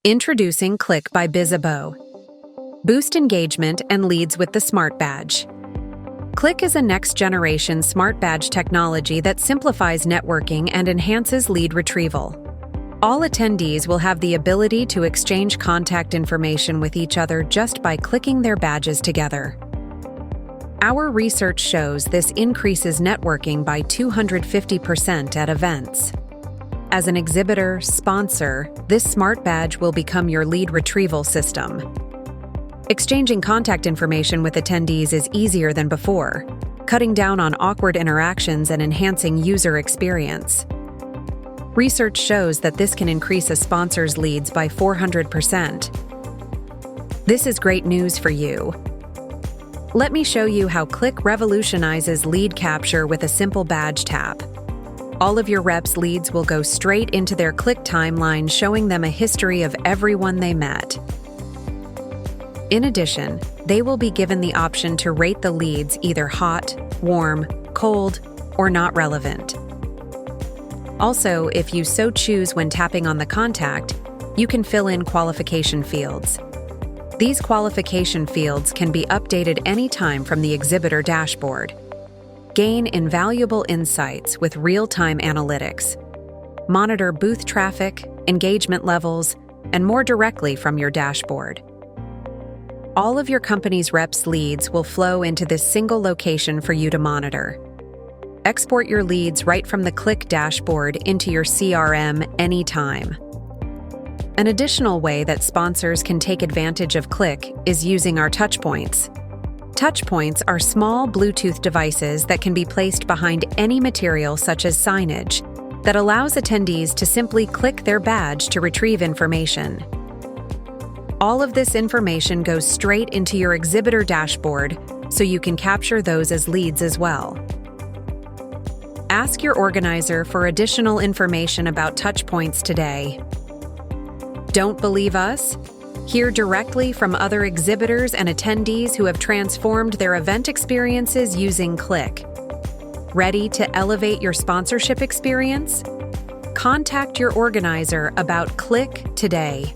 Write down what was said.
Introducing Klik by Bizzabo. Boost engagement and leads with the SmartBadge. Klik is a next-generation SmartBadge technology that simplifies networking and enhances lead retrieval. All attendees will have the ability to exchange contact information with each other just by clicking their badges together. Our research shows this increases networking by 250% at events. As an exhibitor, sponsor, this SmartBadge will become your lead retrieval system. Exchanging contact information with attendees is easier than before, cutting down on awkward interactions and enhancing user experience. Research shows that this can increase a sponsor's leads by 400%. This is great news for you. Let me show you how Klik revolutionizes lead capture with a simple badge tap. All of your reps' leads will go straight into their Klik timeline, showing them a history of everyone they met. In addition, they will be given the option to rate the leads either hot, warm, cold, or not relevant. Also, if you so choose when tapping on the contact, you can fill in qualification fields. These qualification fields can be updated anytime from the exhibitor dashboard. Gain invaluable insights with real-time analytics. Monitor booth traffic, engagement levels, and more directly from your dashboard. All of your company's reps' leads will flow into this single location for you to monitor. Export your leads right from the Klik dashboard into your CRM anytime. An additional way that sponsors can take advantage of Klik is using our touchpoints. Touchpoints are small Bluetooth devices that can be placed behind any material such as signage that allows attendees to simply click their badge to retrieve information. All of this information goes straight into your exhibitor dashboard, so you can capture those as leads as well. Ask your organizer for additional information about touchpoints today. Don't believe us? Hear directly from other exhibitors and attendees who have transformed their event experiences using Klik. Ready to elevate your sponsorship experience? Contact your organizer about Klik today.